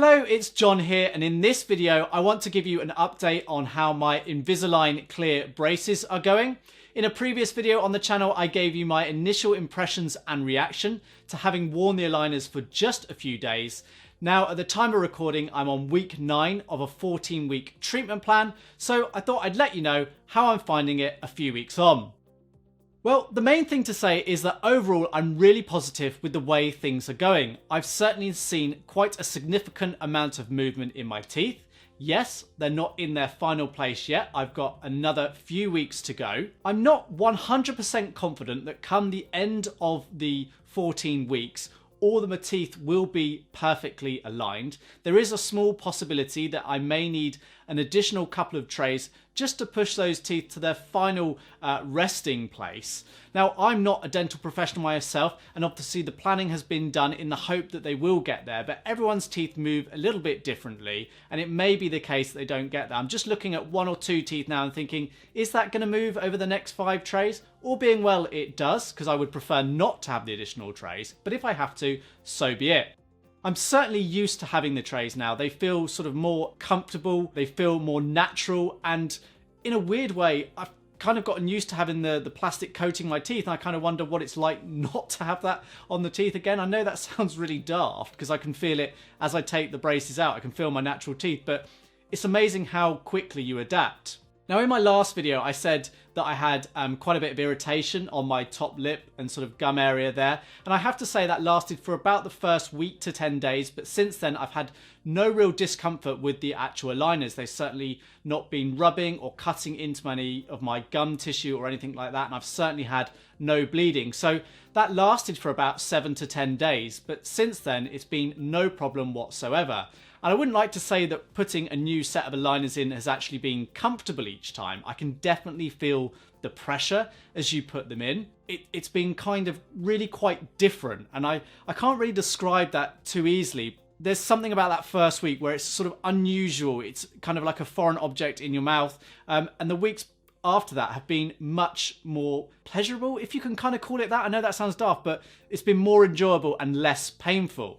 Hello, it's John here, and in this video I want to give you an update on how my Invisalign clear braces are going. In a previous video on the channel I gave you my initial impressions and reaction to having worn the aligners for just a few days. Now at the time of recording I'm on week 9 of a 14-week treatment plan, so I thought I'd let you know how I'm finding it a few weeks on. Well, the main thing to say is that overall I'm really positive with the way things are going. I've certainly seen quite a significant amount of movement in my teeth. Yes, they're not in their final place yet. I've got another few weeks to go. I'm not 100% confident that come the end of the 14 weeks, all of my teeth will be perfectly aligned. There is a small possibility that I may need an additional couple of trays just to push those teeth to their final resting place. Now, I'm not a dental professional myself, and obviously the planning has been done in the hope that they will get there, but everyone's teeth move a little bit differently, and it may be the case that they don't get there. I'm just looking at 1 or 2 teeth now and thinking, is that going to move over the next 5 trays? All being well, it does, because I would prefer not to have the additional trays, but if I have to, so be it. I'm certainly used to having the trays now. They feel sort of more comfortable, they feel more natural, and in a weird way, I've kind of gotten used to having the plastic coating my teeth, and I kind of wonder what it's like not to have that on the teeth again. I know that sounds really daft, because I can feel it as I take the braces out. I can feel my natural teeth, but it's amazing how quickly you adapt. Now, in my last video, I said that I had quite a bit of irritation on my top lip and sort of gum area there. And I have to say that lasted for about the first week to 10 days. But since then, I've had no real discomfort with the actual aligners. They've certainly not been rubbing or cutting into any of my gum tissue or anything like that. And I've certainly had no bleeding. So that lasted for about 7 to 10 days. But since then, it's been no problem whatsoever. And I wouldn't like to say that putting a new set of aligners in has actually been comfortable each time. I can definitely feel the pressure as you put them in. It's been kind of really quite different, and I can't really describe that too easily. There's something about that first week where it's sort of unusual. It's kind of like a foreign object in your mouth, and the weeks after that have been much more pleasurable, if you can kind of call it that. I know that sounds daft, but it's been more enjoyable and less painful.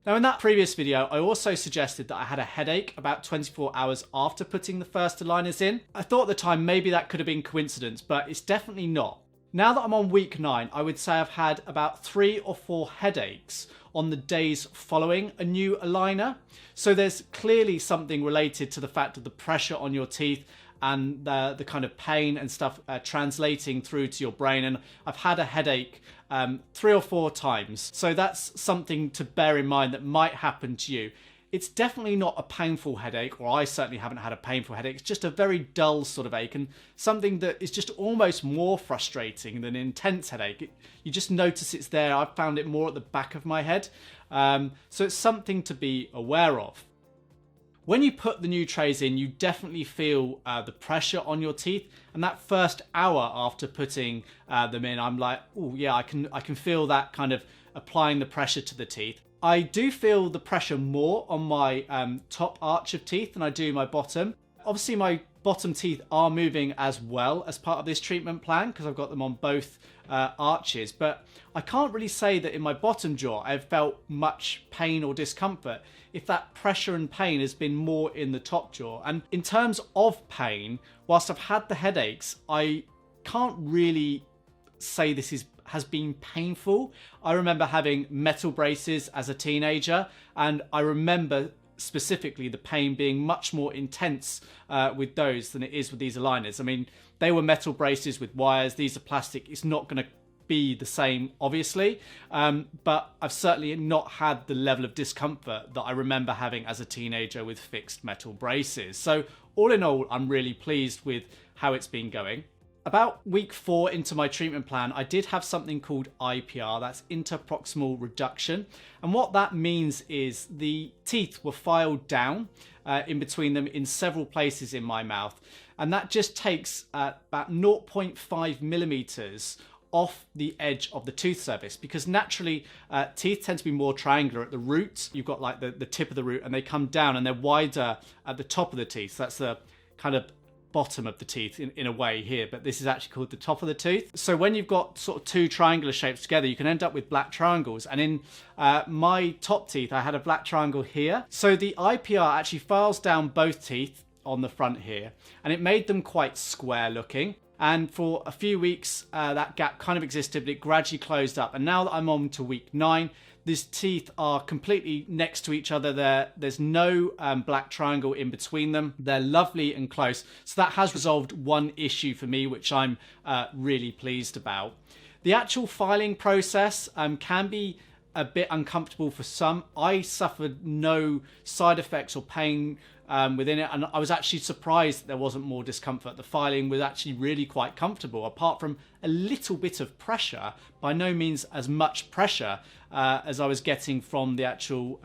Now, in that previous video, I also suggested that I had a headache about 24 hours after putting the first aligners in. I thought at the time maybe that could have been coincidence, but it's definitely not. Now that I'm on week 9, I would say I've had about 3 or 4 headaches on the days following a new aligner. So there's clearly something related to the fact of the pressure on your teeth and the kind of pain and stuff translating through to your brain. And I've had a headache 3 or 4 times. So that's something to bear in mind that might happen to you. It's definitely not a painful headache, or I certainly haven't had a painful headache. It's just a very dull sort of ache, and something that is just almost more frustrating than an intense headache. You just notice it's there. I've found it more at the back of my head. So it's something to be aware of. When you put the new trays in, you definitely feel the pressure on your teeth. And that first hour after putting them in, I'm like, oh yeah, I can feel that kind of applying the pressure to the teeth. I do feel the pressure more on my top arch of teeth than I do my bottom. Obviously, my bottom teeth are moving as well as part of this treatment plan because I've got them on both arches. But I can't really say that in my bottom jaw I've felt much pain or discomfort if that pressure and pain has been more in the top jaw. And in terms of pain, whilst I've had the headaches, I can't really say this has been painful. I remember having metal braces as a teenager, and I remember specifically the pain being much more intense with those than it is with these aligners. I mean, they were metal braces with wires. These are plastic. It's not going to be the same, obviously, but I've certainly not had the level of discomfort that I remember having as a teenager with fixed metal braces. So all in all, I'm really pleased with how it's been going. About week 4 into my treatment plan, I did have something called IPR, that's interproximal reduction. And what that means is the teeth were filed down in between them in several places in my mouth. And that just takes about 0.5 millimeters off the edge of the tooth surface, because naturally teeth tend to be more triangular at the root. You've got like the tip of the root, and they come down and they're wider at the top of the teeth. So that's the kind of bottom of the teeth in a way here, but this is actually called the top of the tooth. So when you've got sort of two triangular shapes together, you can end up with black triangles. And in my top teeth, I had a black triangle here. So the IPR actually files down both teeth on the front here, and it made them quite square looking. And for a few weeks, that gap kind of existed, but it gradually closed up. And now that I'm on to week 9, these teeth are completely next to each other. There's no black triangle in between them. They're lovely and close. So that has resolved one issue for me, which I'm really pleased about. The actual filing process can be a bit uncomfortable for some. I suffered no side effects or pain within it, and I was actually surprised that there wasn't more discomfort. The filing was actually really quite comfortable, apart from a little bit of pressure, by no means as much pressure as I was getting from the actual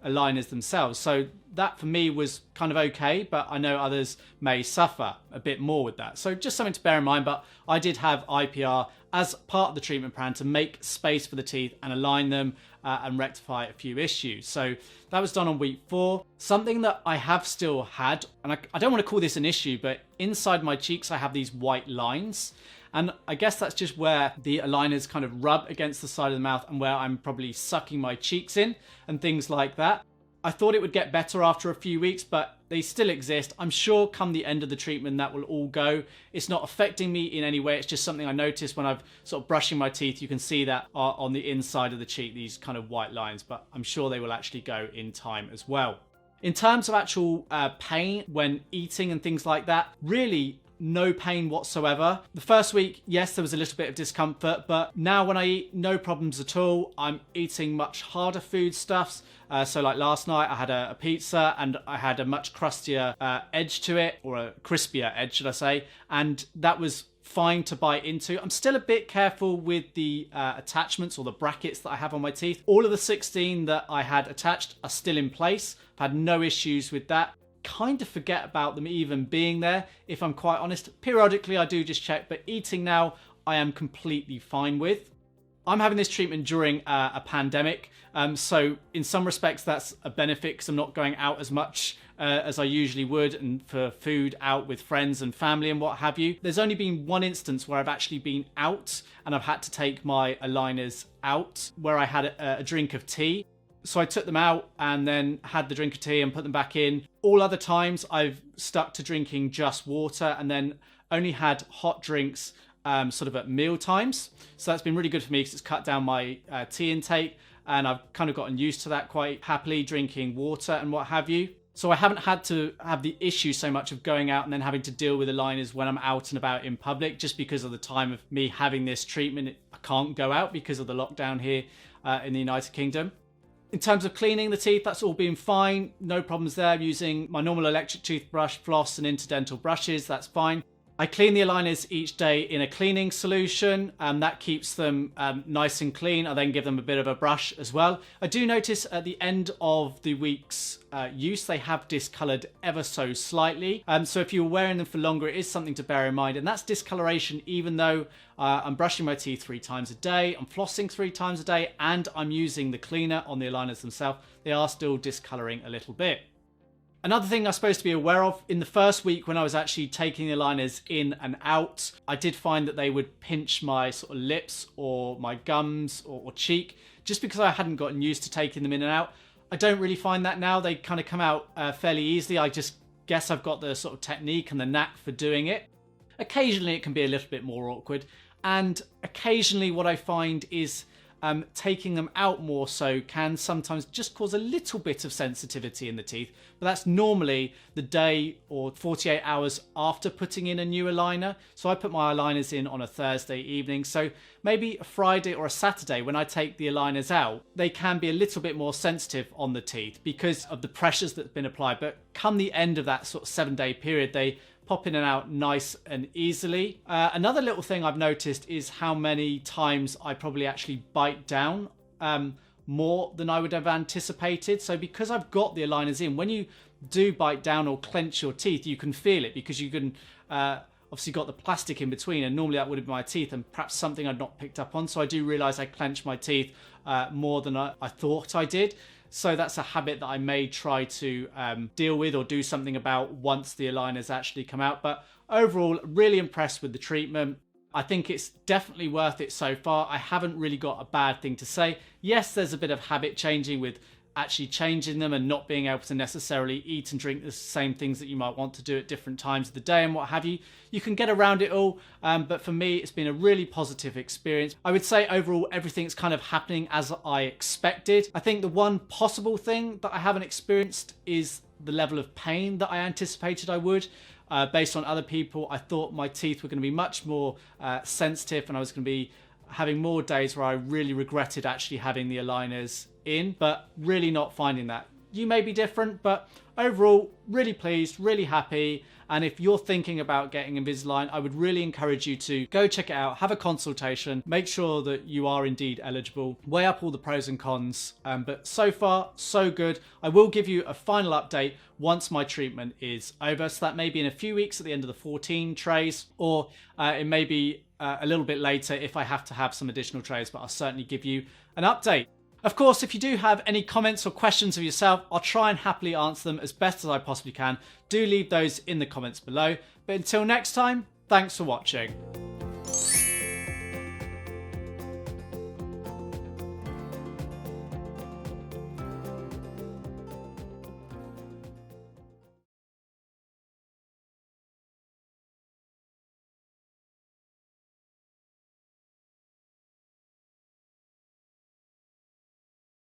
aligners themselves. So that for me was kind of okay, but I know others may suffer a bit more with that. So just something to bear in mind, but I did have IPR as part of the treatment plan to make space for the teeth and align them and rectify a few issues. So that was done on week 4. Something that I have still had, and I don't want to call this an issue, but inside my cheeks I have these white lines. And I guess that's just where the aligners kind of rub against the side of the mouth and where I'm probably sucking my cheeks in and things like that. I thought it would get better after a few weeks, but they still exist. I'm sure come the end of the treatment that will all go. It's not affecting me in any way. It's just something I noticed when I've sort of brushing my teeth. You can see that on the inside of the cheek, these kind of white lines, but I'm sure they will actually go in time as well. In terms of actual pain when eating and things like that, really no pain whatsoever. The first week, yes, there was a little bit of discomfort, but now when I eat, no problems at all. I'm eating much harder foodstuffs. So like last night, I had a pizza and I had a much crustier edge to it, or a crispier edge, should I say, and that was fine to bite into. I'm still a bit careful with the attachments or the brackets that I have on my teeth. All of the 16 that I had attached are still in place. I've had no issues with that. Kind of forget about them even being there, if I'm quite honest. Periodically I do just check, but eating now I am completely fine with. I'm having this treatment during a pandemic, so in some respects that's a benefit because I'm not going out as much as I usually would, and for food out with friends and family and what have you. There's only been one instance where I've actually been out and I've had to take my aligners out, where I had a drink of tea. So I took them out and then had the drink of tea and put them back in. All other times I've stuck to drinking just water and then only had hot drinks sort of at meal times. So that's been really good for me because it's cut down my tea intake, and I've kind of gotten used to that quite happily, drinking water and what have you. So I haven't had to have the issue so much of going out and then having to deal with aligners when I'm out and about in public, just because of the time of me having this treatment. I can't go out because of the lockdown here in the United Kingdom. In terms of cleaning the teeth, that's all been fine. No problems there. I'm using my normal electric toothbrush, floss and interdental brushes. That's fine. I clean the aligners each day in a cleaning solution, and that keeps them nice and clean. I then give them a bit of a brush as well. I do notice at the end of the week's use, they have discolored ever so slightly. So if you're wearing them for longer, it is something to bear in mind. And that's discoloration, even though I'm brushing my teeth 3 times a day, I'm flossing 3 times a day, and I'm using the cleaner on the aligners themselves. They are still discoloring a little bit. Another thing I'm supposed to be aware of, in the first week when I was actually taking the aligners in and out, I did find that they would pinch my sort of lips or my gums or cheek, just because I hadn't gotten used to taking them in and out. I don't really find that now. They kind of come out fairly easily. I just guess I've got the sort of technique and the knack for doing it. Occasionally it can be a little bit more awkward, and occasionally what I find is taking them out more so can sometimes just cause a little bit of sensitivity in the teeth, but that's normally the day or 48 hours after putting in a new aligner. So I put my aligners in on a Thursday evening, so maybe a Friday or a Saturday when I take the aligners out, they can be a little bit more sensitive on the teeth because of the pressures that have been applied. But come the end of that sort of 7-day period, they pop in and out nice and easily. Another little thing I've noticed is how many times I probably actually bite down more than I would have anticipated. So because I've got the aligners in, when you do bite down or clench your teeth, you can feel it because you can obviously got the plastic in between, and normally that would have been my teeth, and perhaps something I'd not picked up on. So I do realise I clench my teeth more than I thought I did. So that's a habit that I may try to deal with or do something about once the aligners actually come out. But overall, really impressed with the treatment. I think it's definitely worth it so far. I haven't really got a bad thing to say. Yes, there's a bit of habit changing with actually changing them and not being able to necessarily eat and drink the same things that you might want to do at different times of the day and what have you. You can get around it all, but for me, it's been a really positive experience. I would say overall, everything's kind of happening as I expected. I think the one possible thing that I haven't experienced is the level of pain that I anticipated I would. Based on other people, I thought my teeth were going to be much more sensitive and I was going to be having more days where I really regretted actually having the aligners in, but really not finding that. You may be different, but overall, really pleased, really happy. And if you're thinking about getting Invisalign, I would really encourage you to go check it out, have a consultation, make sure that you are indeed eligible, weigh up all the pros and cons. But so far, so good. I will give you a final update once my treatment is over. So that may be in a few weeks at the end of the 14 trays, or it may be a little bit later if I have to have some additional trays, but I'll certainly give you an update. Of course, if you do have any comments or questions of yourself, I'll try and happily answer them as best as I possibly can. Do leave those in the comments below. But until next time, thanks for watching.